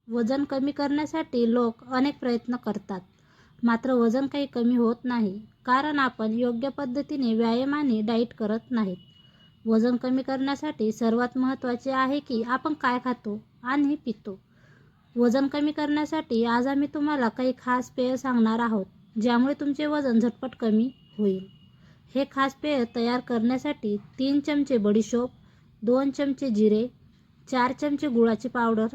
वजन कमी करण्यासाठी लोक अनेक प्रयत्न करतात, मात्र वजन काही कमी होत नाही, कारण आपण योग्य पद्धतीने व्यायाम आणि डाएट करत नाहीत. वजन कमी करण्यासाठी सर्वात महत्त्वाचे आहे की आपण काय खातो आणि पितो. वजन कमी करण्यासाठी आज आम्ही तुम्हाला काही खास पेय सांगणार आहोत, ज्यामुळे तुमचे वजन झटपट कमी होईल. हे खास पेय तयार करण्यासाठी 3 चमचे बडीशोप, 2 चमचे जिरे, 4 चमचे गुळाची पावडर,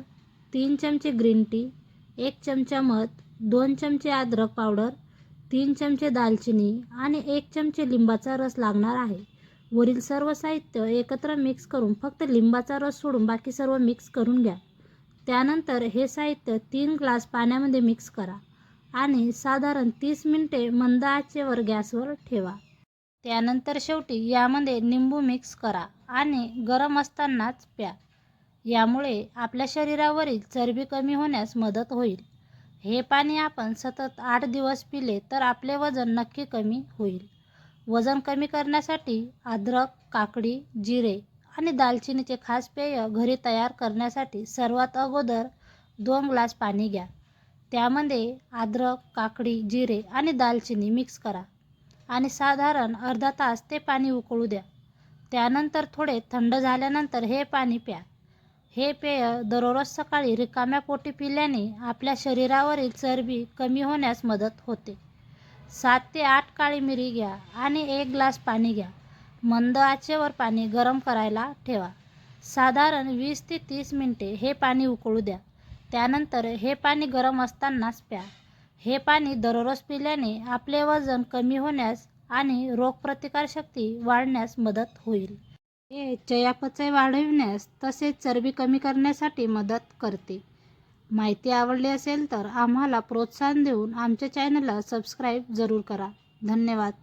3 चमचे ग्रीन टी, 1 चमचा मध, 2 चमचे अद्रक पावडर, 3 चमचे दालचिनी आणि 1 चमचे लिंबाचा रस लागणार आहे. वरील सर्व साहित्य एकत्र मिक्स करून फक्त लिंबाचा रस सोडून बाकी सर्व मिक्स करून घ्या. त्यानंतर हे साहित्य 3 ग्लास पाण्यामध्ये मिक्स करा आणि साधारण 30 मिनिटे मंद आचेवर गॅसवर ठेवा. त्यानंतर शेवटी यामध्ये लिंबू मिक्स करा आणि गरम असतानाच प्या. यामुळे आपल्या शरीरावरील चरबी कमी होण्यास मदत होईल. हे पाणी आपण सतत 8 दिवस पिले तर आपले वजन नक्की कमी होईल. वजन कमी करण्यासाठी अद्रक, काकडी, जिरे आणि दालचिनीचे खास पेय घरी तयार करण्यासाठी सर्वात अगोदर 2 ग्लास पाणी घ्या. त्यामध्ये अद्रक, काकडी, जिरे आणि दालचिनी मिक्स करा आणि साधारण अर्धा तास ते पाणी उकळू द्या. त्यानंतर थोडे थंड झाल्यानंतर हे पाणी प्या. हे पेय दररोज सकाळी रिकाम्या पोटी पिल्याने आपल्या शरीरावरील चरबी कमी होण्यास मदत होते. 7 ते 8 काळी मिरी घ्या आणि 1 ग्लास पाणी घ्या. मंद आचेवर पाणी गरम करायला ठेवा. साधारण 20 ते 30 मिनिटे हे पाणी उकळू द्या. त्यानंतर हे पाणी गरम असतानाच प्या. हे पाणी दररोज पिल्याने आपले वजन कमी होण्यास आणि रोगप्रतिकारशक्ती वाढण्यास मदत होईल. हे चयापचय वाढविण्यास तसेच चरबी कमी करण्यासाठी मदत करते. माहिती आवडली असेल तर आम्हाला प्रोत्साहन देऊन आमच्या चॅनलला सबस्क्राईब जरूर करा. धन्यवाद.